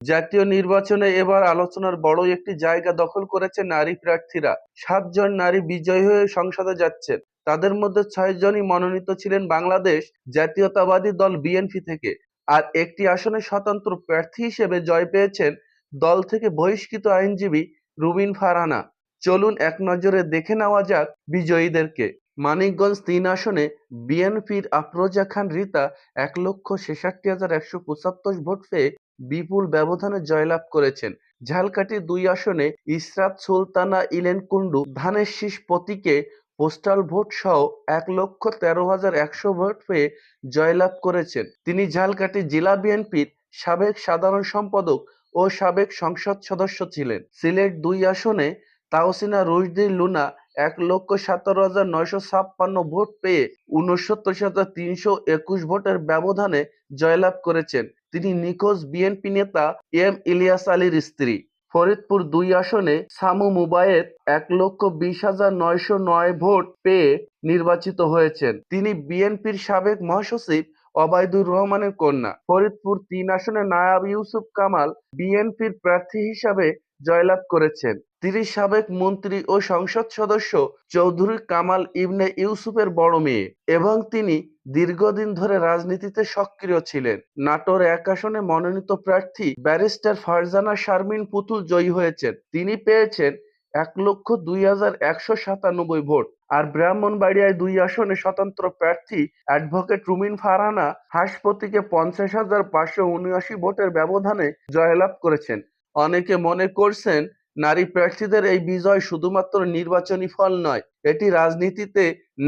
জাতীয় নির্বাচনে এবার আলোচনার বড় একটি জায়গা দখল করেছে নারী প্রার্থীরা। ৭ জন নারী বিজয়ী হয়ে সংসদে যাচ্ছেন। তাদের মধ্যে ৬ জনই মনোনীত ছিলেন বাংলাদেশ জাতীয়তাবাদী দল বিএনপি থেকে। আর একটি আসনে স্বতন্ত্র প্রার্থী হিসেবে জয় পেয়েছেন দল থেকে বহিষ্কৃত আইনজীবী রুবিন ফারহানা। চলুন এক নজরে দেখে নেওয়া যাক বিজয়ীদেরকে। মানিকগঞ্জ ৩ আসনে বিএনপির আফরোজা খান রিতা ১,৬৬,১৭৫ ভোট পেয়ে বিপুল ব্যবধানে জয়লাভ করেছেন। ঝালকাঠি ২ আসনে ইসরাত সুলতানা ইলেন কুন্ডু ধানের শীষ প্রতীকে পোস্টাল ভোট সহ ১,১৩,১০০ ভোট পেয়ে জয়লাভ করেছেন। তিনি ঝালকাঠি জেলা বিএনপির সাবেক সাধারণ সম্পাদক ও সাবেক সংসদ সদস্য ছিলেন। সিলেট ২ আসনে তাহসিনা রুশদী লুনা ১,১৭,৯৫৬ ভোট পেয়ে ৬৯,৩২১ ভোটের ব্যবধানে জয়লাভ করেছেন। তিনি নিখোঁজ বিএনপি নেতা এম ইলিয়াস আলীর স্ত্রী। ফরিদপুর ২ আসনে সামু মুবায়েত ১,২০,৯০৯ ভোট পেয়ে নির্বাচিত হয়েছেন। তিনি বিএনপির সাবেক মহাসচিব ওবায়দুর রহমানের কন্যা। ফরিদপুর ৩ আসনে নায়াব ইউসুফ কামাল বিএনপির প্রার্থী হিসাবে জয়লাভ করেছেন। তিনি সাবেক মন্ত্রী ও সংসদ সদস্য চৌধুরী কামাল ইবনে ইউসুফের বড় মেয়ে এবং তিনি দীর্ঘদিন ধরে রাজনীতিতে সক্রিয় ছিলেন। নাটোর ১ আসনে মনোনীত প্রার্থী ব্যারিস্টার ফারজানা শারমিন পুতুল জয়ী হয়েছেন। তিনি পেয়েছেন ১,০২,১৯৭ ভোট। আর ব্রাহ্মণবাড়িয়ায় ২ আসনে স্বতন্ত্র প্রার্থী অ্যাডভোকেট রুমিন ফারহানা হাঁস প্রতীকে ৫০,৫৭৯ ভোটের ব্যবধানে জয়লাভ করেছেন। অনেকে মনে করছেন নারী প্রার্থীদের এই বিজয় শুধুমাত্র নির্বাচনী ফল নয়, এটি রাজনীতিতে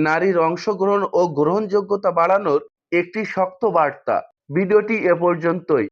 নারীর অংশগ্রহণ ও গ্রহণযোগ্যতা বাড়ানোর একটি শক্ত বার্তা। ভিডিওটি এ পর্যন্তই।